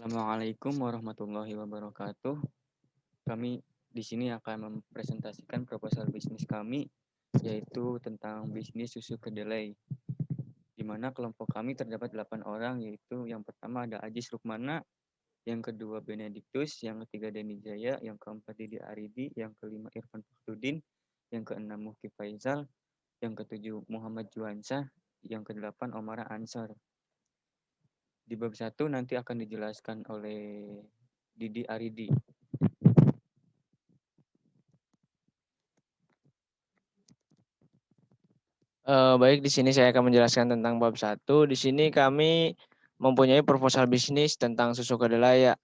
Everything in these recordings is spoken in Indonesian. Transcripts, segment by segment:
Assalamualaikum warahmatullahi wabarakatuh. Kami di sini akan mempresentasikan proposal bisnis kami, yaitu tentang bisnis susu kedelai. Di mana kelompok kami terdapat 8 orang, yaitu yang pertama ada Ajis Rukmana, yang kedua Benediktus, yang ketiga Denny Jaya, yang keempat Didi Aridi, yang kelima Irfan Fakhrudin, yang keenam Muki Faizal, yang ketujuh Muhammad Juansah, yang kedelapan Omara Ansar. Di bab 1 nanti akan dijelaskan oleh Didi Aridi. Baik, di sini saya akan menjelaskan tentang bab 1. Di sini kami mempunyai proposal bisnis tentang susu kedelai ya.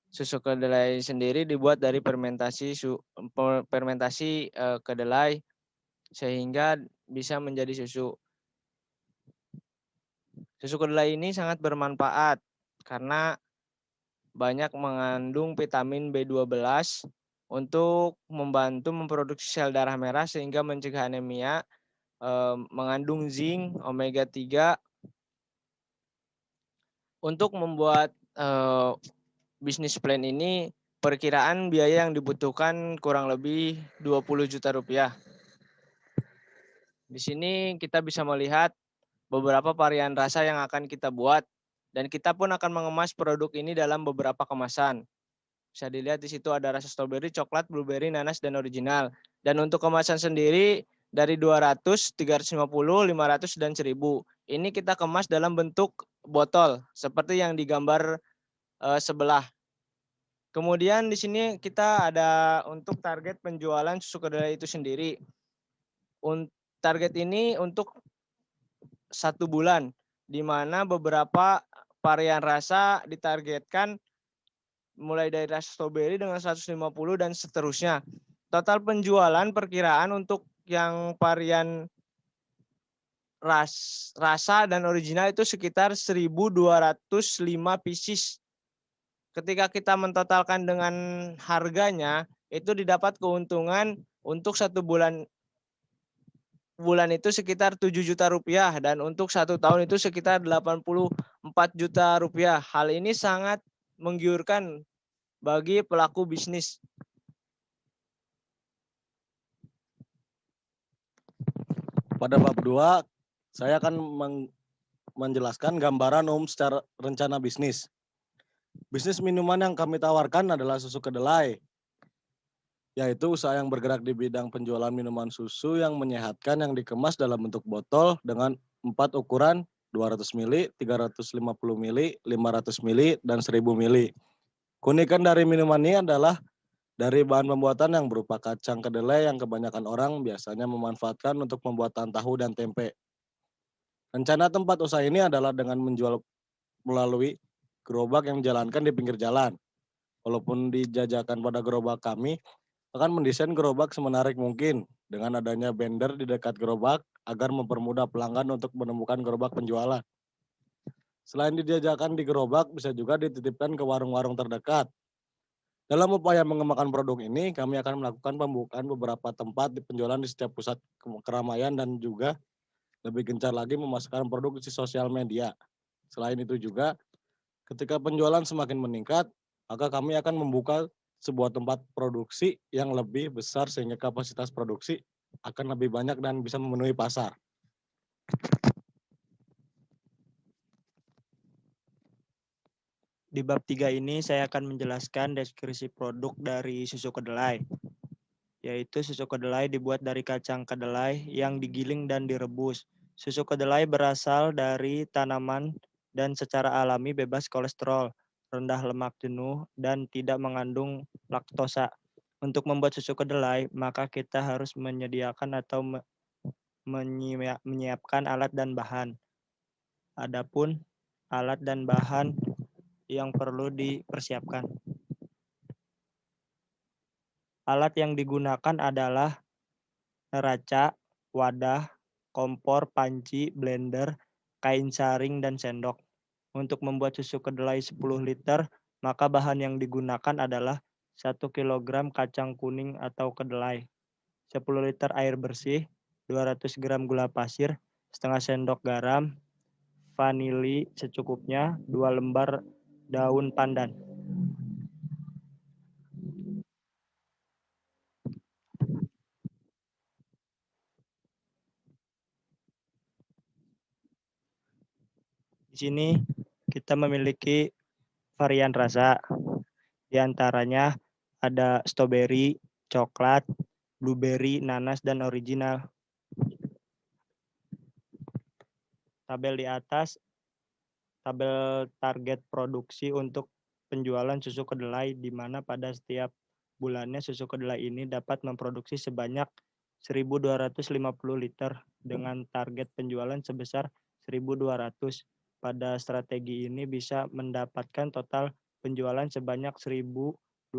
Susu kedelai sendiri dibuat dari fermentasi kedelai sehingga bisa menjadi susu. Susu kedelai ini sangat bermanfaat karena banyak mengandung vitamin B12 untuk membantu memproduksi sel darah merah sehingga mencegah anemia, mengandung zinc, omega 3. Untuk membuat bisnis plan ini, perkiraan biaya yang dibutuhkan kurang lebih 20 juta rupiah. Di sini kita bisa melihat beberapa varian rasa yang akan kita buat dan kita pun akan mengemas produk ini dalam beberapa kemasan. Bisa dilihat di situ ada rasa strawberry, coklat, blueberry, nanas, dan original. Dan untuk kemasan sendiri dari 200, 350, 500, dan 1000. Ini kita kemas dalam bentuk botol seperti yang digambar sebelah. Kemudian di sini kita ada untuk target penjualan susu kedelai itu sendiri. Target ini untuk 1 bulan, di mana beberapa varian rasa ditargetkan mulai dari rasa strawberry dengan 150 dan seterusnya. Total penjualan perkiraan untuk yang varian rasa dan original itu sekitar 1.205 pieces. Ketika kita mentotalkan dengan harganya, itu didapat keuntungan untuk 1 bulan itu sekitar 7 juta rupiah dan untuk 1 tahun itu sekitar 84 juta rupiah. Hal ini sangat menggiurkan bagi pelaku bisnis. Pada bab 2, saya akan menjelaskan gambaran umum secara rencana bisnis. Bisnis minuman yang kami tawarkan adalah susu kedelai, yaitu usaha yang bergerak di bidang penjualan minuman susu yang menyehatkan yang dikemas dalam bentuk botol dengan 4 ukuran 200 ml, 350 ml, 500 ml, dan 1000 ml. Keunikan dari minuman ini adalah dari bahan pembuatan yang berupa kacang kedelai yang kebanyakan orang biasanya memanfaatkan untuk pembuatan tahu dan tempe. Rencana tempat usaha ini adalah dengan menjual melalui gerobak yang dijalankan di pinggir jalan. Walaupun dijajakan pada gerobak kami, akan mendesain gerobak semenarik mungkin dengan adanya banner di dekat gerobak agar mempermudah pelanggan untuk menemukan gerobak penjualan. Selain dijajakan di gerobak, bisa juga dititipkan ke warung-warung terdekat. Dalam upaya mengembangkan produk ini, kami akan melakukan pembukaan beberapa tempat di penjualan di setiap pusat keramaian dan juga lebih gencar lagi memasarkan produk di sosial media. Selain itu juga, ketika penjualan semakin meningkat, maka kami akan membuka sebuah tempat produksi yang lebih besar sehingga kapasitas produksi akan lebih banyak dan bisa memenuhi pasar. Di bab 3 ini saya akan menjelaskan deskripsi produk dari susu kedelai, yaitu susu kedelai dibuat dari kacang kedelai yang digiling dan direbus. Susu kedelai berasal dari tanaman dan secara alami bebas kolesterol, rendah lemak jenuh, dan tidak mengandung laktosa. Untuk membuat susu kedelai, maka kita harus menyediakan atau menyiapkan alat dan bahan. Adapun alat dan bahan yang perlu dipersiapkan. Alat yang digunakan adalah neraca, wadah, kompor, panci, blender, kain saring, dan sendok. Untuk membuat susu kedelai 10 liter, maka bahan yang digunakan adalah 1 kg kacang kuning atau kedelai, 10 liter air bersih, 200 gram gula pasir, setengah sendok garam, vanili secukupnya, 2 lembar daun pandan. Di sini kita memiliki varian rasa. Di antaranya ada strawberry, coklat, blueberry, nanas, dan original. Tabel di atas, tabel target produksi untuk penjualan susu kedelai, di mana pada setiap bulannya susu kedelai ini dapat memproduksi sebanyak 1.250 liter dengan target penjualan sebesar 1.200. Pada strategi ini bisa mendapatkan total penjualan sebanyak 1.205.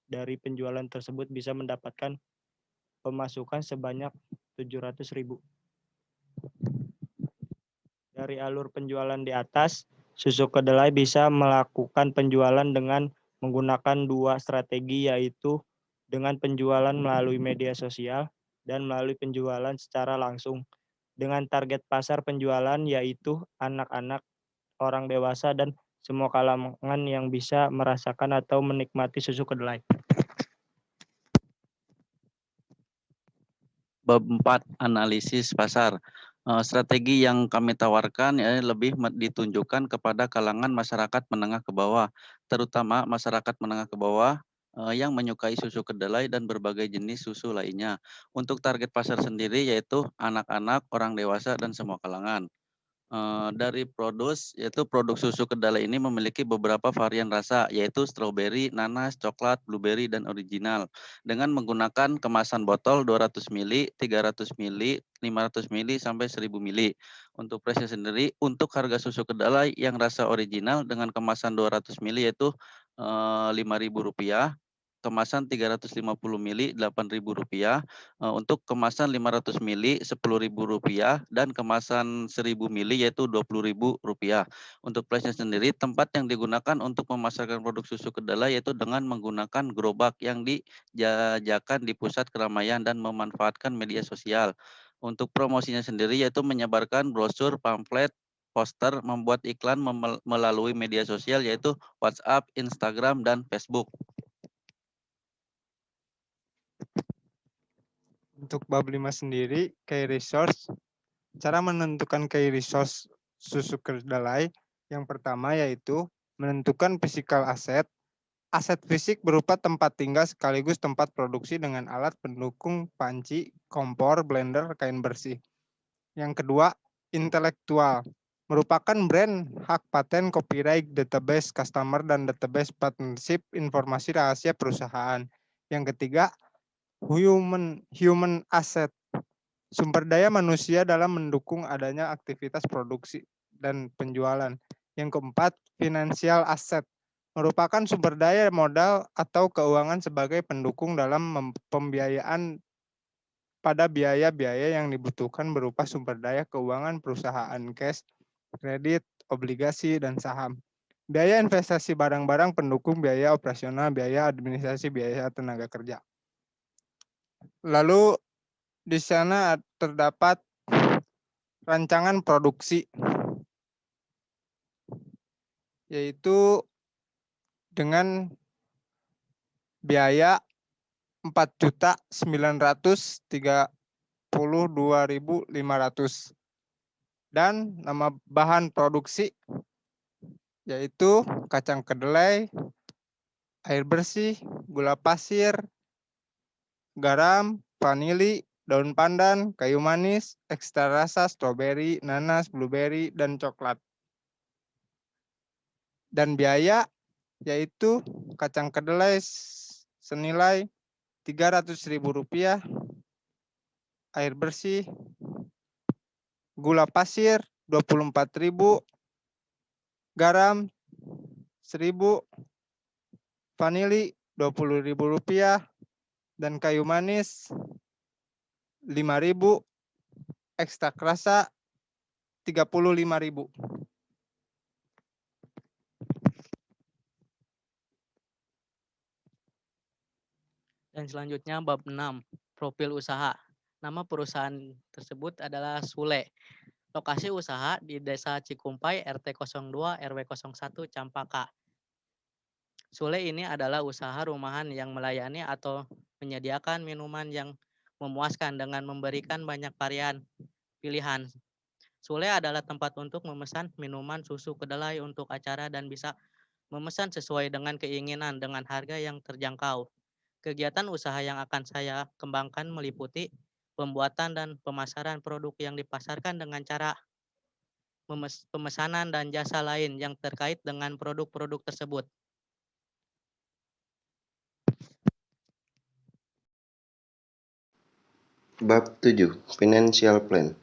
Dari penjualan tersebut bisa mendapatkan pemasukan sebanyak 700.000. Dari alur penjualan di atas, susu kedelai bisa melakukan penjualan dengan menggunakan dua strategi, yaitu dengan penjualan melalui media sosial dan melalui penjualan secara langsung. Dengan target pasar penjualan yaitu anak-anak, orang dewasa, dan semua kalangan yang bisa merasakan atau menikmati susu kedelai. Bab 4, analisis pasar. Strategi yang kami tawarkan lebih ditunjukkan kepada kalangan masyarakat menengah ke bawah, terutama masyarakat menengah ke bawah yang menyukai susu kedelai dan berbagai jenis susu lainnya. Untuk target pasar sendiri yaitu anak-anak, orang dewasa, dan semua kalangan. Dari yaitu produk susu kedelai ini memiliki beberapa varian rasa, yaitu strawberry, nanas, coklat, blueberry, dan original. Dengan menggunakan kemasan botol 200 ml, 300 ml, 500 ml, sampai 1000 ml. Untuk price sendiri, untuk harga susu kedelai yang rasa original dengan kemasan 200 ml yaitu Rp5.000, kemasan 350 ml Rp8.000, untuk kemasan 500 ml Rp10.000, dan kemasan 1000 ml yaitu Rp20.000. Untuk price-nya sendiri, tempat yang digunakan untuk memasarkan produk susu kedelai yaitu dengan menggunakan gerobak yang dijajakan di pusat keramaian dan memanfaatkan media sosial. Untuk promosinya sendiri yaitu menyebarkan brosur, pamflet, poster, membuat iklan melalui media sosial yaitu WhatsApp, Instagram, dan Facebook. Untuk bab 5 sendiri, key resource. Cara menentukan key resource susu kedelai yang pertama yaitu menentukan physical asset. Aset fisik berupa tempat tinggal sekaligus tempat produksi dengan alat pendukung panci, kompor, blender, kain bersih. Yang kedua, intelektual. Merupakan brand, hak paten, copyright, database customer, dan database partnership informasi rahasia perusahaan. Yang ketiga, human asset. Sumber daya manusia dalam mendukung adanya aktivitas produksi dan penjualan. Yang keempat, financial asset. Merupakan sumber daya modal atau keuangan sebagai pendukung dalam pembiayaan pada biaya-biaya yang dibutuhkan berupa sumber daya keuangan perusahaan, cash, kredit, obligasi, dan saham. Biaya investasi barang-barang pendukung biaya operasional, biaya administrasi, biaya tenaga kerja. Lalu di sana terdapat rancangan produksi, yaitu dengan biaya Rp4.932.500 dan nama bahan produksi yaitu kacang kedelai, air bersih, gula pasir, garam, vanili, daun pandan, kayu manis, ekstra rasa, strawberry, nanas, blueberry, dan coklat. Dan biaya yaitu kacang kedelai senilai Rp300.000, air bersih, gula pasir 24.000, garam 1.000, vanili Rp20.000, dan kayu manis 5.000, ekstrak rasa 35.000. Dan selanjutnya bab 6, profil usaha. Nama perusahaan tersebut adalah Sule. Lokasi usaha di Desa Cikumpai, RT 02, RW 01, Campaka. Sule ini adalah usaha rumahan yang melayani atau menyediakan minuman yang memuaskan dengan memberikan banyak varian pilihan. Sule adalah tempat untuk memesan minuman susu kedelai untuk acara dan bisa memesan sesuai dengan keinginan dengan harga yang terjangkau. Kegiatan usaha yang akan saya kembangkan meliputi pembuatan dan pemasaran produk yang dipasarkan dengan cara pemesanan dan jasa lain yang terkait dengan produk-produk tersebut. Bab 7. Financial Plan.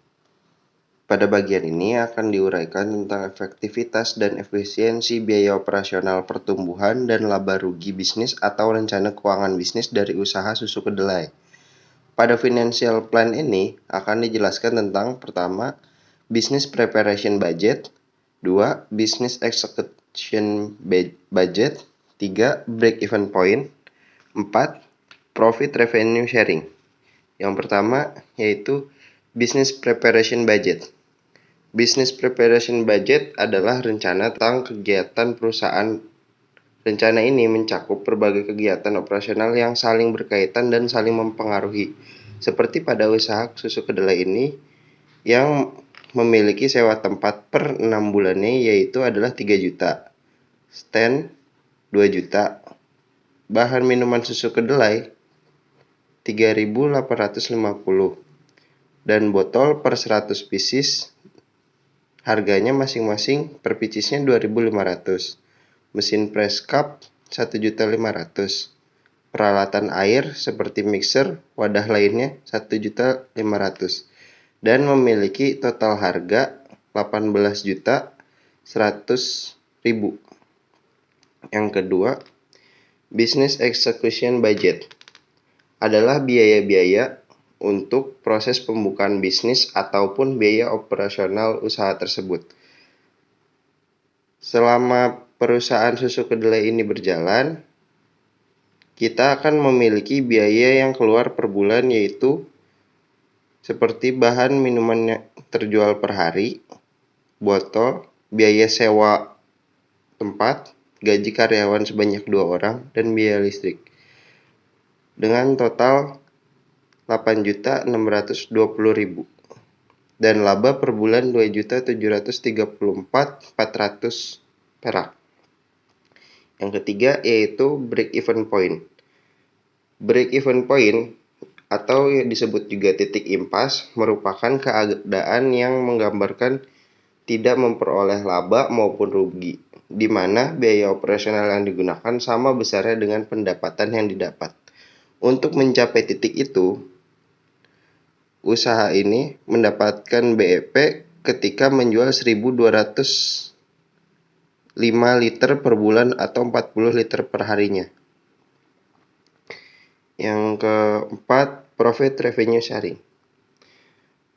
Pada bagian ini akan diuraikan tentang efektivitas dan efisiensi biaya operasional pertumbuhan dan laba rugi bisnis atau rencana keuangan bisnis dari usaha susu kedelai. Pada financial plan ini akan dijelaskan tentang pertama, business preparation budget, 2. Business execution budget, 3. Break even point, 4. Profit revenue sharing. Yang pertama yaitu business preparation budget. Business preparation budget adalah rencana tentang kegiatan perusahaan. Rencana ini mencakup berbagai kegiatan operasional yang saling berkaitan dan saling mempengaruhi. Seperti pada usaha susu kedelai ini yang memiliki sewa tempat per 6 bulannya yaitu adalah 3 juta. Stand 2 juta. Bahan minuman susu kedelai 3.850 dan botol per 100 pieces harganya masing-masing per piecesnya 2.500. Mesin press cup 1.500.000. Peralatan air seperti mixer, wadah lainnya 1.500.000 dan memiliki total harga 18.100.000. Yang kedua, business execution budget adalah biaya-biaya untuk proses pembukaan bisnis ataupun biaya operasional usaha tersebut. Selama perusahaan susu kedelai ini berjalan, kita akan memiliki biaya yang keluar per bulan yaitu seperti bahan minuman yang terjual per hari, botol, biaya sewa tempat, gaji karyawan sebanyak 2 orang, dan biaya listrik. Dengan total 8.620.000 dan laba per bulan 2.734.400 perak. Yang ketiga yaitu break even point. Break even point atau disebut juga titik impas merupakan keadaan yang menggambarkan tidak memperoleh laba maupun rugi, di mana biaya operasional yang digunakan sama besarnya dengan pendapatan yang didapat. Untuk mencapai titik itu, usaha ini mendapatkan BEP ketika menjual 1.205 liter per bulan atau 40 liter per harinya. Yang keempat, profit revenue sharing.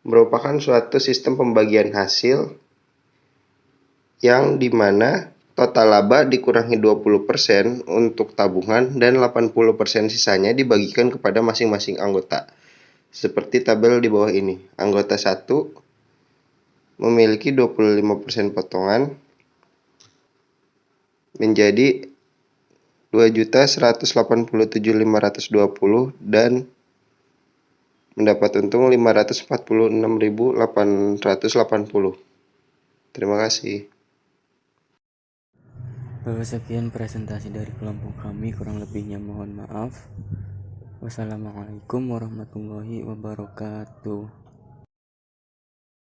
Merupakan suatu sistem pembagian hasil yang dimana total laba dikurangi 20% untuk tabungan dan 80% sisanya dibagikan kepada masing-masing anggota. Seperti tabel di bawah ini. Anggota 1 memiliki 25% potongan menjadi 2.187.520 dan mendapat untung 546.880. Terima kasih. Sekian presentasi dari kelompok kami, kurang lebihnya mohon maaf. Wassalamualaikum warahmatullahi wabarakatuh.